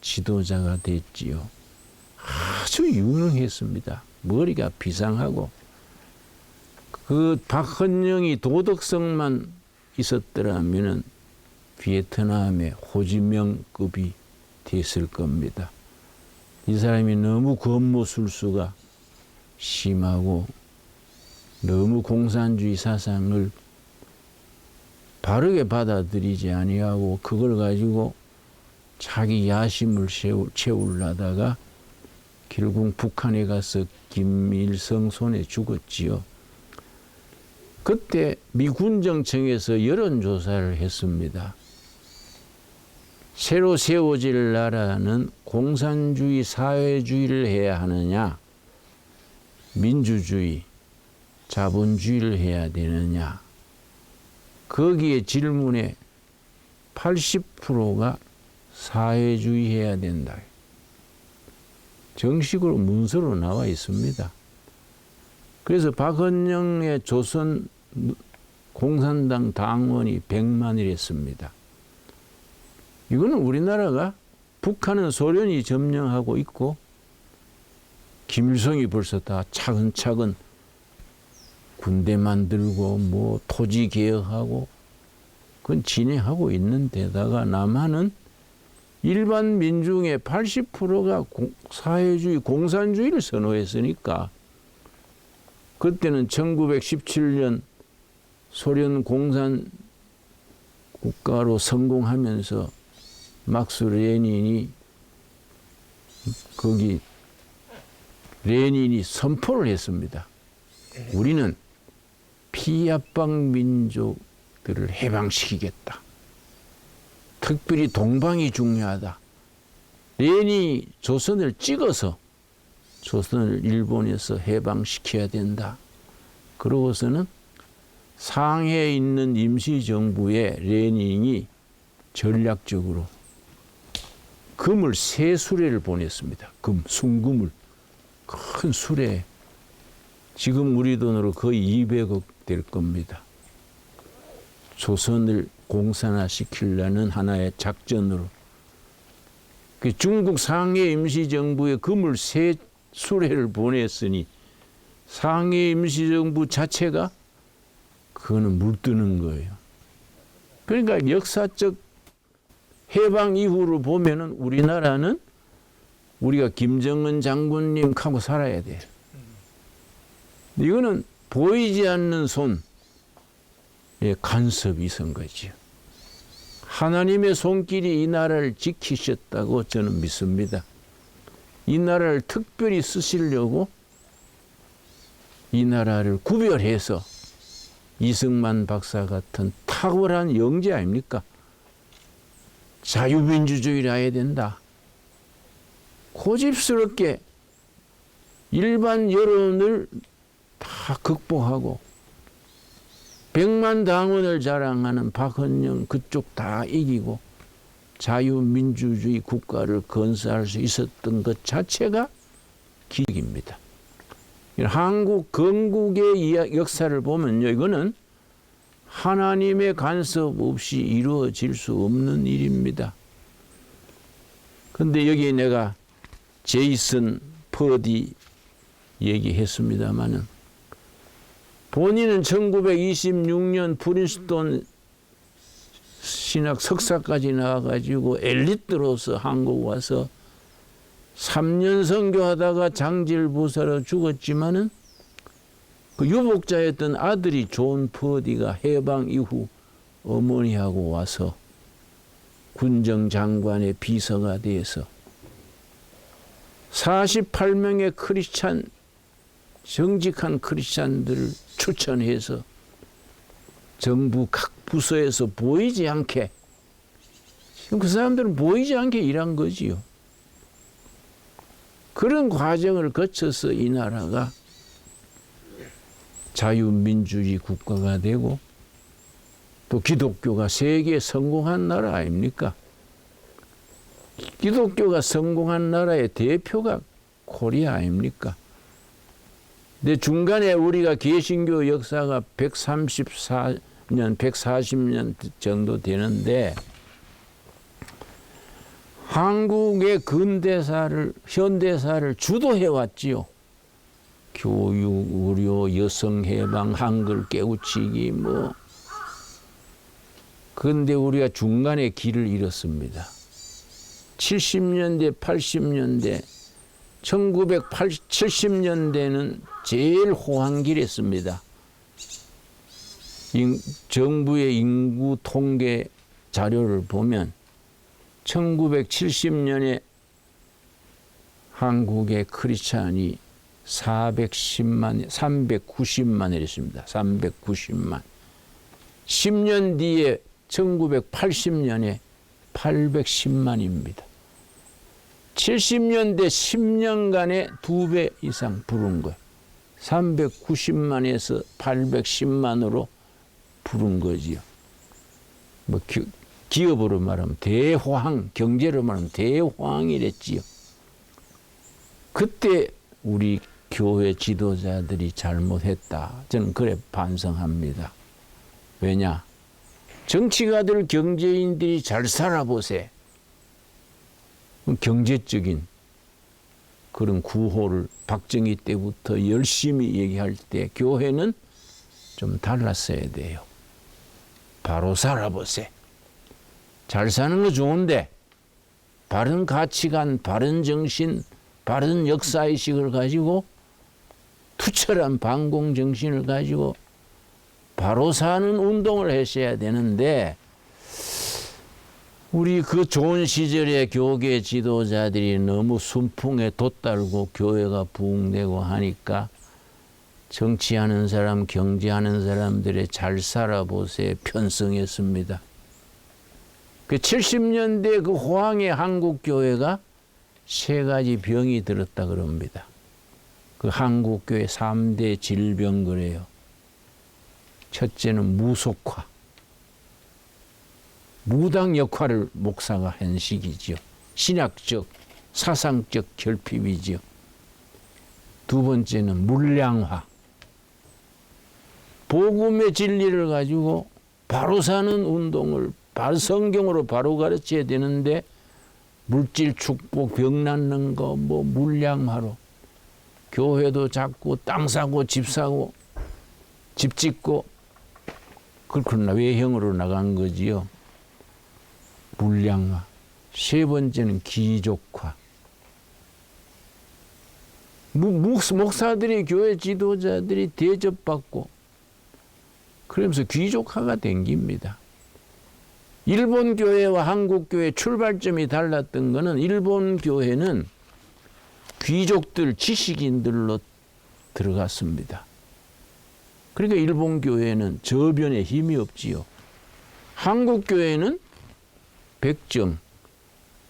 Speaker 5: 지도자가 됐지요. 아주 유능했습니다. 머리가 비상하고 그 박헌영이 도덕성만 있었더라면은 베트남의 호지명급이 됐을 겁니다. 이 사람이 너무 권모술수가 심하고 너무 공산주의 사상을 바르게 받아들이지 아니하고 그걸 가지고 자기 야심을 채우려다가 결국 북한에 가서 김일성 손에 죽었지요. 그때 미 군정청에서 여론조사를 했습니다. 새로 세워질 나라는 공산주의 사회주의를 해야 하느냐, 민주주의, 자본주의를 해야 되느냐. 거기에 질문에 80%가 사회주의 해야 된다. 정식으로 문서로 나와 있습니다. 그래서 박헌영의 조선 공산당 당원이 100만이랬습니다. 이거는 우리나라가 북한은 소련이 점령하고 있고 김일성이 벌써 다 차근차근 군대 만들고 뭐 토지 개혁하고 그건 진행하고 있는 데다가 남한은 일반 민중의 80%가 사회주의, 공산주의를 선호했으니까 그때는 1917년 소련 공산 국가로 성공하면서 막스 레닌이 거기 레닌이 선포를 했습니다. 우리는 피압방 민족들을 해방시키겠다. 특별히 동방이 중요하다. 레닌이 조선을 찍어서 조선을 일본에서 해방시켜야 된다. 그러고서는 상해에 있는 임시정부에 레닌이 전략적으로 금을 3수레를 보냈습니다. 금, 순금을. 큰 수레. 지금 우리 돈으로 거의 200억 될 겁니다. 조선을 공산화시키려는 하나의 작전으로. 그 중국 상해 임시정부에 금을 세 수레를 보냈으니 상해 임시정부 자체가 그거는 물드는 거예요. 그러니까 역사적 해방 이후로 보면은 우리나라는 우리가 김정은 장군님하고 살아야 돼요. 이거는 보이지 않는 손의 간섭이 있은 거죠. 하나님의 손길이 이 나라를 지키셨다고 저는 믿습니다. 이 나라를 특별히 쓰시려고 이 나라를 구별해서 이승만 박사 같은 탁월한 영재 아닙니까? 자유민주주의를 해야 된다. 고집스럽게 일반 여론을 다 극복하고 100만 당원을 자랑하는 박헌영 그쪽 다 이기고 자유민주주의 국가를 건설할 수 있었던 것 자체가 기적입니다. 한국 건국의 역사를 보면요, 이거는 하나님의 간섭 없이 이루어질 수 없는 일입니다. 그런데 여기 내가 제이슨 퍼디 얘기했습니다마는 본인은 1926년 프린스턴 신학 석사까지 나와가지고 엘리트로서 한국 와서 3년 선교하다가 장질부사로 죽었지만은 그 유복자였던 아들이 존 퍼디가 해방 이후 어머니하고 와서 군정장관의 비서가 돼서 48명의 크리스찬 정직한 크리스찬들을 추천해서 정부 각 부서에서 보이지 않게 지금 그 사람들은 보이지 않게 일한 거지요. 그런 과정을 거쳐서 이 나라가 자유민주주의 국가가 되고 또 기독교가 세계에 성공한 나라 아닙니까? 기독교가 성공한 나라의 대표가 코리아 아닙니까? 근데 중간에 우리가 개신교 역사가 134년, 140년 정도 되는데 한국의 근대사를, 현대사를 주도해 왔지요. 교육, 의료, 여성해방, 한글 깨우치기 뭐. 그런데 우리가 중간에 길을 잃었습니다. 70년대, 80년대, 1970년대는 제일 호황기랬습니다. 정부의 인구 통계 자료를 보면 1970년에 한국의 크리스찬이 390만이었습니다. 390만. 10년 뒤에 1980년에 810만입니다. 70년대 10년간에 2배 이상 부른 거예요. 390만에서 810만으로 부른 거지요. 뭐 기업으로 말하면 대호황, 경제로 말하면 대호황이랬지요. 그때 우리 교회 지도자들이 잘못했다. 저는 그래 반성합니다. 왜냐? 정치가들, 경제인들이 잘 살아보세. 경제적인 그런 구호를 박정희 때부터 열심히 얘기할 때 교회는 좀 달랐어야 돼요. 바로 살아보세. 잘 사는 거 좋은데 바른 가치관, 바른 정신, 바른 역사의식을 가지고 투철한 반공정신을 가지고 바로 사는 운동을 하셔야 되는데 우리 그 좋은 시절에 교계 지도자들이 너무 순풍에 돛달고 교회가 부흥되고 하니까 정치하는 사람, 경제하는 사람들의 잘 살아보세요 편성했습니다. 그 70년대 그 호황의 한국교회가 세 가지 병이 들었다 그럽니다. 그 한국교회 3대 질병 그래요. 첫째는 무속화. 무당 역할을 목사가 한 시기지요. 신학적, 사상적 결핍이지요. 두 번째는 물량화. 복음의 진리를 가지고 바로 사는 운동을 바로 성경으로 바로 가르쳐야 되는데 물질 축복, 병 낫는 거, 뭐 물량하러 교회도 잡고 땅 사고 집 사고 집 짓고 그렇구나 외형으로 나간 거지요. 물량화. 세 번째는 귀족화. 목사들이 교회 지도자들이 대접받고 그러면서 귀족화가 댕깁니다. 일본 교회와 한국 교회 출발점이 달랐던 거는 일본 교회는 귀족들, 지식인들로 들어갔습니다. 그러니까 일본 교회는 저변에 힘이 없지요. 한국 교회는 백정,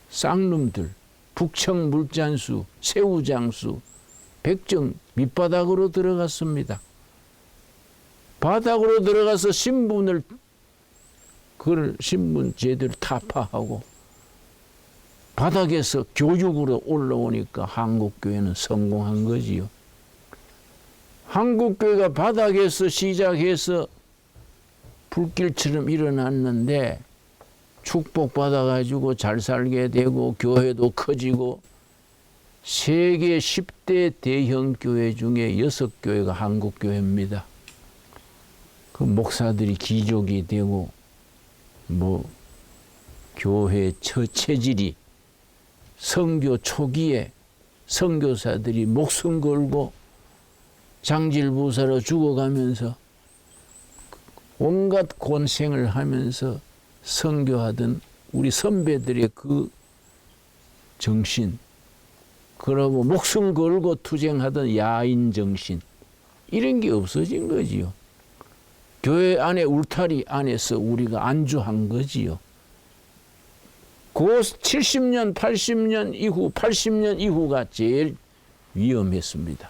Speaker 5: 쌍놈들, 북청 물잔수, 새우장수, 백정 밑바닥으로 들어갔습니다. 바닥으로 들어가서 신분을 그걸 신분 제대로 타파하고 바닥에서 교육으로 올라오니까 한국교회는 성공한 거지요. 한국교회가 바닥에서 시작해서 불길처럼 일어났는데 축복받아가지고 잘 살게 되고 교회도 커지고 세계 10대 대형 교회 중에 6교회가 한국교회입니다. 그 목사들이 귀족이 되고 뭐 교회 체질이 선교 초기에 선교사들이 목숨 걸고 장질부사로 죽어가면서 온갖 곤생을 하면서 선교하던 우리 선배들의 그 정신, 그러고 목숨 걸고 투쟁하던 야인 정신, 이런 게 없어진 거지요. 교회 안에 울타리 안에서 우리가 안주한 거지요. 그 70년, 80년 이후, 80년 이후가 제일 위험했습니다.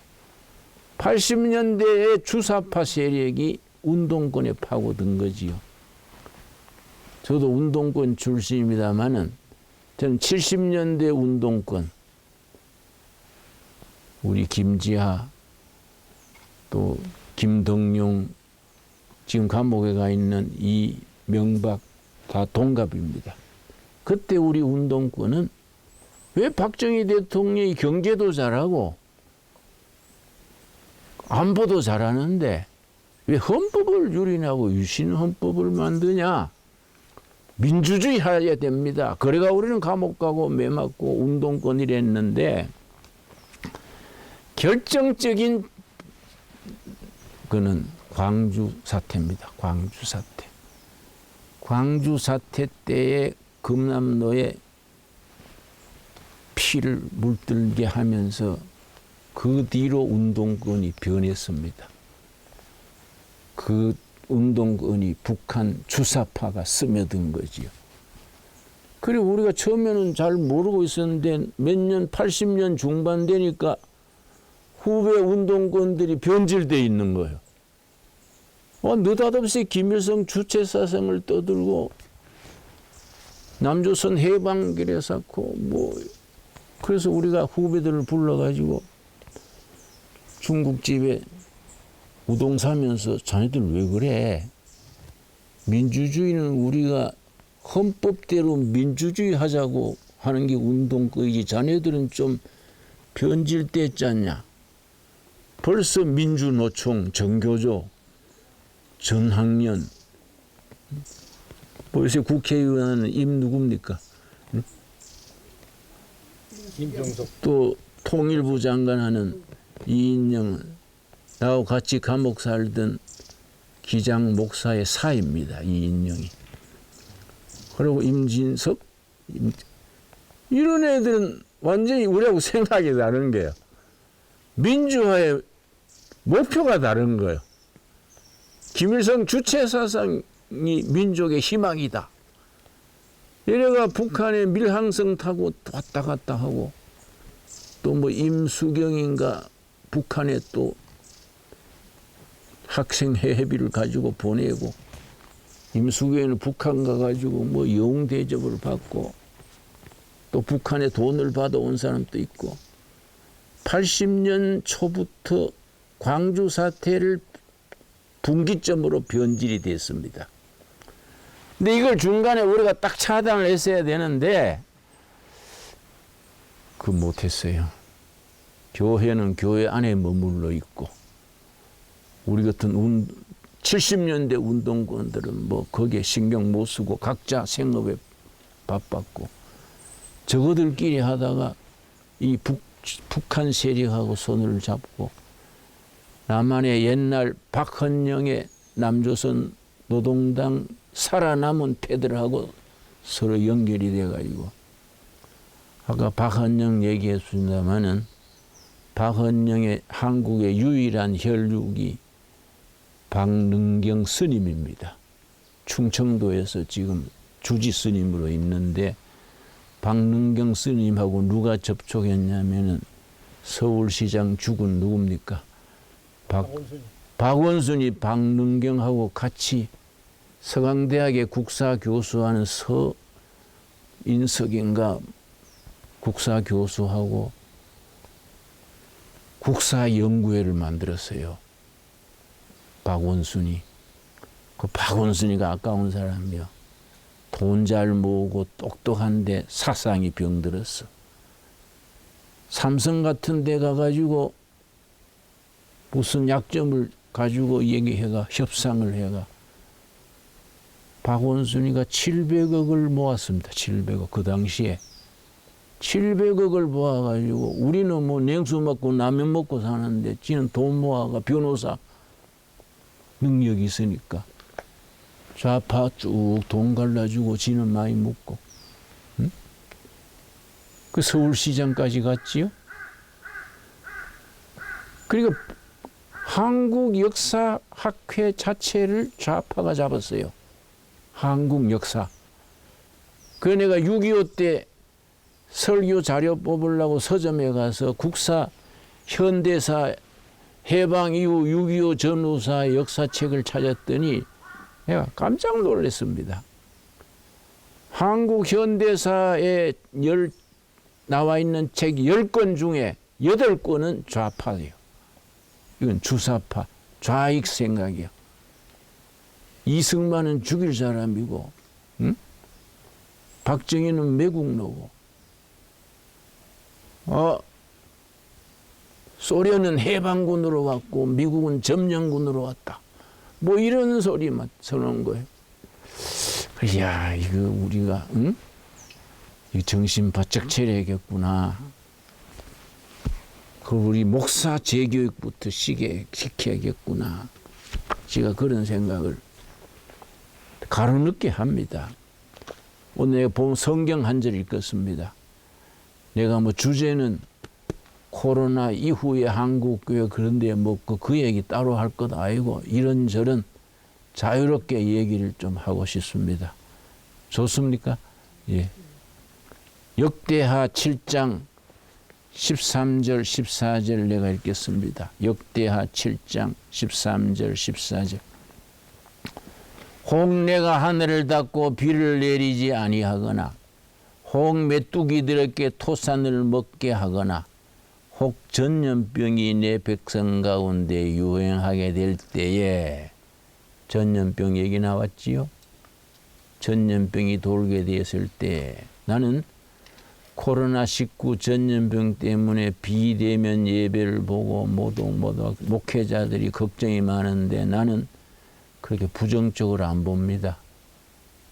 Speaker 5: 80년대에 주사파 세력이 운동권에 파고든 거지요. 저도 운동권 출신입니다마는 저는 70년대 운동권, 우리 김지하, 또 김덕룡, 지금 감옥에 가 있는 이명박 다 동갑입니다. 그때 우리 운동권은 왜 박정희 대통령이 경제도 잘하고 안보도 잘하는데 왜 헌법을 유린하고 유신 헌법을 만드냐? 민주주의 해야 됩니다. 그래가 우리는 감옥 가고 매 맞고 운동권 이랬는데 결정적인 그는 광주 사태입니다. 광주 사태. 광주 사태 때에 금남로에 피를 물들게 하면서 그 뒤로 운동권이 변했습니다. 그 운동권이 북한 주사파가 스며든 거지요. 그리고 우리가 처음에는 잘 모르고 있었는데 몇 년, 80년 중반 되니까 후배 운동권들이 변질되어 있는 거예요. 느닷없이 김일성 주체사상을 떠들고 남조선 해방길에 쌓고 그래서 우리가 후배들을 불러가지고 중국집에 우동 사면서 자네들 왜 그래? 민주주의는 우리가 헌법대로 민주주의 하자고 하는 게 운동권이지 자네들은 좀 변질됐지 않냐? 벌써 민주노총, 정교조, 전학년, 요새 국회의원은 임 누굽니까? 응? 또 통일부 장관하는 이인영, 나하고 같이 감옥 살던 기장 목사의 사입니다. 이인영이. 그리고 임진석, 이런 애들은 완전히 우리하고 생각이 다른 거예요. 민주화의 목표가 다른 거예요. 김일성 주체사상이 민족의 희망이다. 이래가 북한에 밀항성 타고 왔다 갔다 하고 또 임수경인가 북한에 또 학생 해외비를 가지고 보내고 임수경은 북한 가가지고 영웅 대접을 받고 또 북한에 돈을 받아온 사람도 있고 80년 초부터 광주 사태를 분기점으로 변질이 됐습니다. 근데 이걸 중간에 우리가 딱 차단을 했어야 되는데 그 못했어요. 교회는 교회 안에 머물러 있고 우리 같은 70년대 운동권들은 뭐 거기에 신경 못 쓰고 각자 생업에 바빴고 저거들끼리 하다가 이 북한 세력하고 손을 잡고 남한의 옛날 박헌영의 남조선 노동당 살아남은 패들하고 서로 연결이 돼가지고 아까 박헌영 얘기했습니다마는 박헌영의 한국의 유일한 혈육이 박능경 스님입니다. 충청도에서 지금 주지 스님으로 있는데 박능경 스님하고 누가 접촉했냐면은 서울시장 죽은 누굽니까? 박원순이 박능경하고 같이 서강대학의 국사 교수하는 서인석인가 국사 교수하고 국사연구회를 만들었어요. 박원순이. 그 박원순이가 아까운 사람이요. 돈 잘 모으고 똑똑한데 사상이 병들었어. 삼성 같은 데 가가지고 무슨 약점을 가지고 얘기해가 협상을 해가 박원순이가 700억을 모았습니다. 700억 그 당시에 700억을 모아가지고 우리는 뭐 냉수 먹고 라면 먹고 사는데 지는 돈 모아가 변호사 능력이 있으니까 좌파 쭉 돈 갈라주고 지는 많이 먹고 응? 그 서울시장까지 갔지요. 그러니까 한국역사학회 자체를 좌파가 잡았어요. 한국 역사. 그 내가 6.25 때 설교 자료 뽑으려고 서점에 가서 국사 현대사 해방 이후 6.25 전후사 역사책을 찾았더니 내가 깜짝 놀랐습니다. 한국 현대사에 나와 있는 책 10권 중에 8권은 좌파예요. 이건 주사파, 좌익 생각이에요. 이승만은 죽일 사람이고, 응? 박정희는 매국노고, 소련은 해방군으로 왔고 미국은 점령군으로 왔다. 뭐 이런 소리만 서는 거예요. 야, 이거 우리가 응? 이 정신 바짝 차려야겠구나. 그 우리 목사 재교육부터 시켜야겠구나. 제가 그런 생각을 가로늦게 합니다. 오늘 내가 보면 성경 한 절 읽었습니다. 내가 뭐 주제는 코로나 이후에 한국교회 그런데 뭐 그 얘기 따로 할 것 아니고 이런저런 자유롭게 얘기를 좀 하고 싶습니다. 좋습니까? 예. 역대하 7장 13절 14절 내가 읽겠습니다. 역대하 7장 13절 14절. 혹 내가 하늘을 닫고 비를 내리지 아니하거나 혹 메뚜기들에게 토산을 먹게 하거나 혹 전염병이 내 백성 가운데 유행하게 될 때에 전염병 얘기 나왔지요. 전염병이 돌게 되었을 때 나는 코로나19 전염병 때문에 비대면 예배를 보고 모두 목회자들이 걱정이 많은데 나는 그렇게 부정적으로 안 봅니다.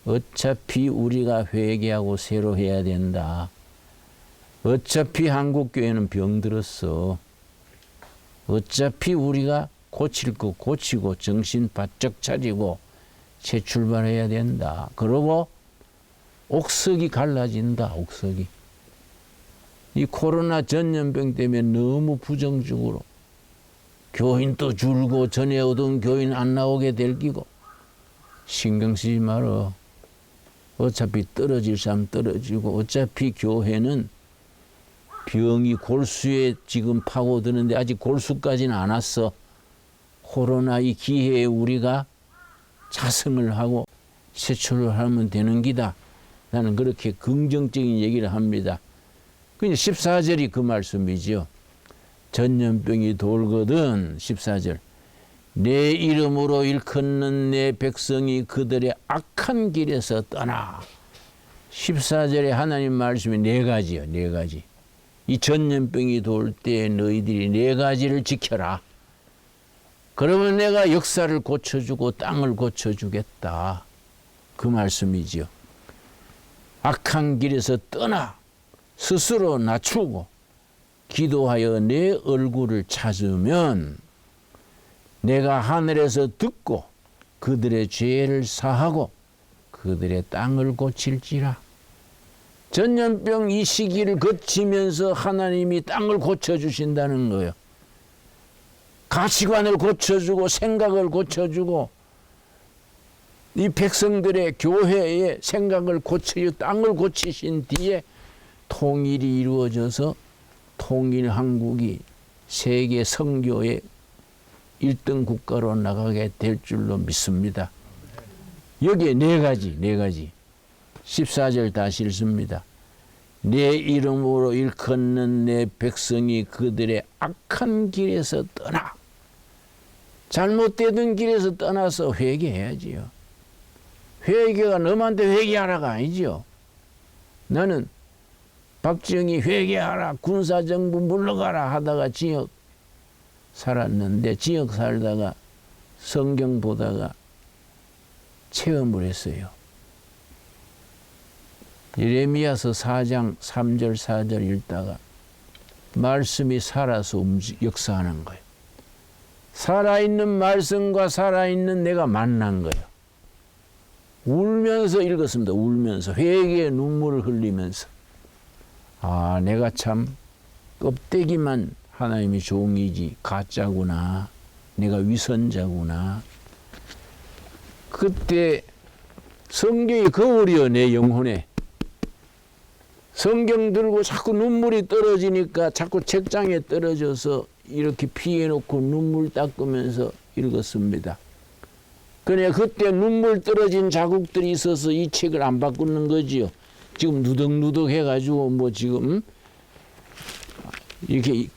Speaker 5: 어차피 우리가 회개하고 새로 해야 된다. 어차피 한국교회는 병들었어. 어차피 우리가 고칠 거 고치고 정신 바짝 차리고 새 출발해야 된다. 그러고 옥석이 갈라진다. 옥석이. 이 코로나 전염병 때문에 너무 부정적으로 교인도 줄고 전에 오던 교인 안 나오게 될 기고 신경 쓰지 말어. 어차피 떨어질 사람 떨어지고 어차피 교회는 병이 골수에 지금 파고드는데 아직 골수까지는 안 왔어. 코로나 이 기회에 우리가 자성을 하고 세출을 하면 되는 기다. 나는 그렇게 긍정적인 얘기를 합니다. 그냥 14절이 그 말씀이죠. 전염병이 돌거든 14절. 내 이름으로 일컫는 내 백성이 그들의 악한 길에서 떠나. 14절에 하나님 말씀이 4가지요. 4가지. 이 전염병이 돌 때 너희들이 네 가지를 지켜라. 그러면 내가 역사를 고쳐주고 땅을 고쳐주겠다. 그 말씀이지요. 악한 길에서 떠나 스스로 낮추고 기도하여 내 얼굴을 찾으면 내가 하늘에서 듣고 그들의 죄를 사하고 그들의 땅을 고칠지라. 전염병 이 시기를 거치면서 하나님이 땅을 고쳐주신다는 거예요. 가치관을 고쳐주고 생각을 고쳐주고 이 백성들의 교회의 생각을 고쳐 땅을 고치신 뒤에 통일이 이루어져서 통일 한국이 세계 선교의 1등 국가로 나가게 될 줄로 믿습니다. 여기에 네 가지 14절 다시 읽습니다. 내 이름으로 일컫는 내 백성이 그들의 악한 길에서 떠나. 잘못되던 길에서 떠나서 회개해야지요. 회개가 너한테 회개하라가 아니죠. 나는 박정희 회개하라, 군사정부 물러가라 하다가 지역 살았는데 지역 살다가 성경 보다가 체험을 했어요. 예레미야서 4장 3절 4절 읽다가 말씀이 살아서 역사하는 거예요. 살아있는 말씀과 살아있는 내가 만난 거예요. 울면서 읽었습니다. 울면서 회개의 눈물을 흘리면서 아, 내가 참 껍데기만 하나님의 종이지 가짜구나. 내가 위선자구나. 그때 성경이 거울이요 내 영혼에. 성경 들고 자꾸 눈물이 떨어지니까 자꾸 책장에 떨어져서 이렇게 피해놓고 눈물 닦으면서 읽었습니다. 그래 그때 눈물 떨어진 자국들이 있어서 이 책을 안 바꾸는 거지요. 지금 누덕누덕 해가지고 뭐 지금 이렇게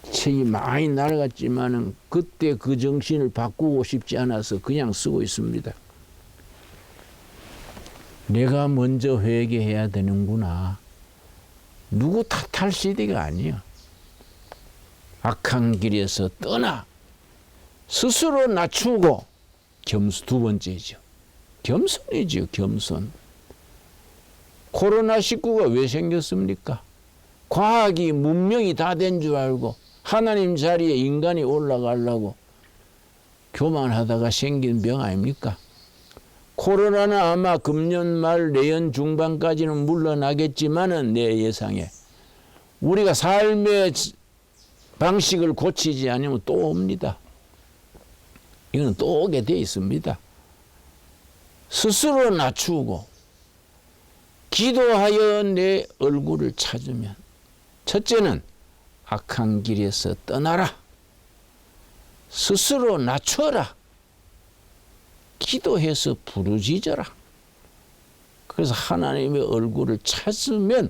Speaker 5: 책이 많이 날아갔지만은 그때 그 정신을 바꾸고 싶지 않아서 그냥 쓰고 있습니다. 내가 먼저 회개해야 되는구나. 누구 탓할 시대가 아니야. 악한 길에서 떠나 스스로 낮추고 두 번째죠. 겸손이죠. 겸손. 코로나19가 왜 생겼습니까? 과학이 문명이 다 된 줄 알고 하나님 자리에 인간이 올라가려고 교만하다가 생긴 병 아닙니까? 코로나는 아마 금년 말 내년 중반까지는 물러나겠지만은 내 예상에 우리가 삶의 방식을 고치지 않으면 또 옵니다. 이거는 또 오게 돼 있습니다. 스스로 낮추고 기도하여 내 얼굴을 찾으면 첫째는 악한 길에서 떠나라. 스스로 낮춰라. 기도해서 부르짖어라. 그래서 하나님의 얼굴을 찾으면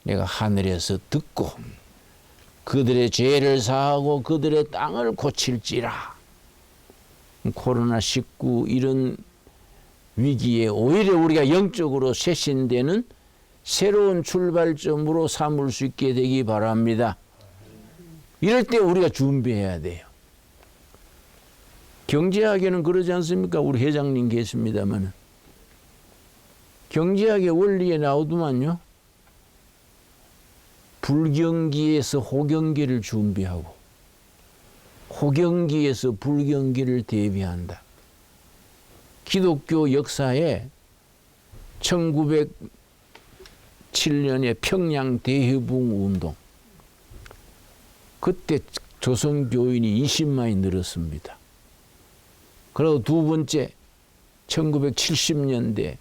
Speaker 5: 내가 하늘에서 듣고 그들의 죄를 사하고 그들의 땅을 고칠지라. 코로나19 이런 위기에 오히려 우리가 영적으로 쇄신되는 새로운 출발점으로 삼을 수 있게 되기 바랍니다. 이럴 때 우리가 준비해야 돼요. 경제학에는 그러지 않습니까? 우리 회장님 계십니다만 경제학의 원리에 나오더만요. 불경기에서 호경기를 준비하고 호경기에서 불경기를 대비한다. 기독교 역사에 1907년에 평양 대회붕 운동 그때 조선 교인이 20만이 늘었습니다. 그리고 두 번째 1970년대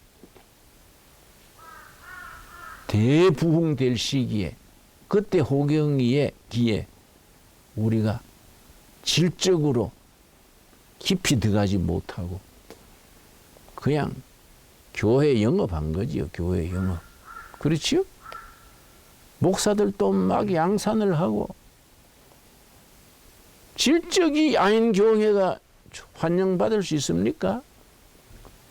Speaker 5: 대부흥될 시기에 그때 호경기에 우리가 질적으로 깊이 들어가지 못하고 그냥 교회 영업한 거지요. 교회 영업. 그렇지요? 목사들도 막 양산을 하고 질적이 아닌 교회가 환영받을 수 있습니까?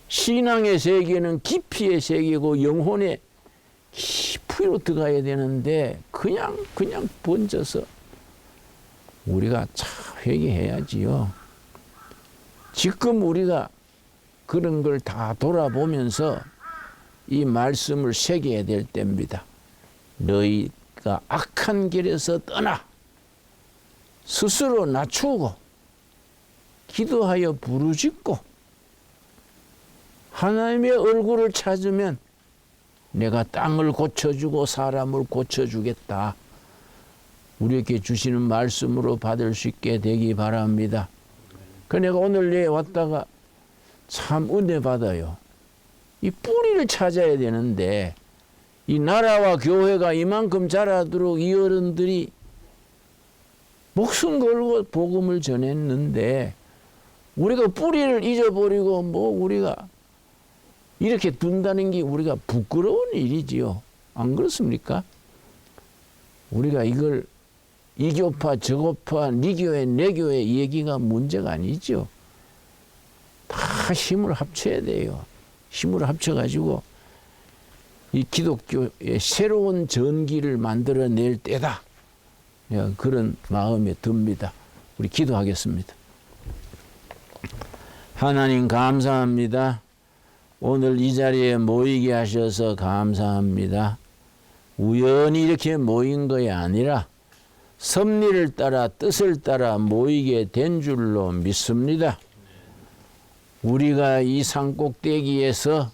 Speaker 5: 신앙의 세계는 깊이의 세계고 영혼의 깊은 깊이로 들어가야 되는데 그냥 번져서 우리가 참 회개해야지요. 지금 우리가 그런 걸 다 돌아보면서 이 말씀을 새겨야 될 때입니다. 너희가 악한 길에서 떠나 스스로 낮추고 기도하여 부르짖고 하나님의 얼굴을 찾으면 내가 땅을 고쳐주고 사람을 고쳐주겠다. 우리에게 주시는 말씀으로 받을 수 있게 되기 바랍니다. 그 내가 오늘 내에 왔다가 참 은혜 받아요. 이 뿌리를 찾아야 되는데 이 나라와 교회가 이만큼 자라도록 이 어른들이 목숨 걸고 복음을 전했는데 우리가 뿌리를 잊어버리고 뭐 우리가 이렇게 둔다는 게 우리가 부끄러운 일이지요. 안 그렇습니까? 우리가 이걸 이 교파 저 교파 네 교회 내 교회 얘기가 문제가 아니죠. 다 힘을 합쳐야 돼요. 힘을 합쳐가지고 이 기독교의 새로운 전기를 만들어낼 때다. 그런 마음에 듭니다. 우리 기도하겠습니다. 하나님 감사합니다. 오늘 이 자리에 모이게 하셔서 감사합니다. 우연히 이렇게 모인 것이 아니라 섭리를 따라 뜻을 따라 모이게 된 줄로 믿습니다. 우리가 이 산꼭대기에서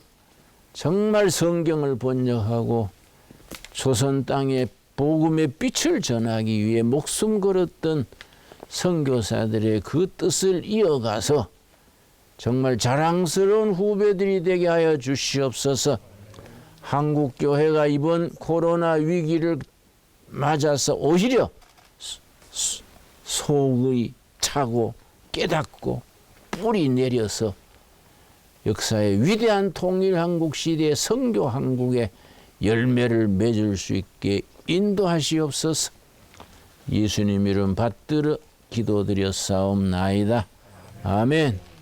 Speaker 5: 정말 성경을 번역하고 조선 땅에 복음의 빛을 전하기 위해 목숨 걸었던 선교사들의 그 뜻을 이어가서 정말 자랑스러운 후배들이 되게 하여 주시옵소서. 한국교회가 이번 코로나 위기를 맞아서 오히려 속의 차고 깨닫고 뿌리 내려서 역사의 위대한 통일한국 시대의 선교한국의 열매를 맺을 수 있게 인도하시옵소서. 예수님 이름 받들어 기도드렸사옵나이다. 아멘.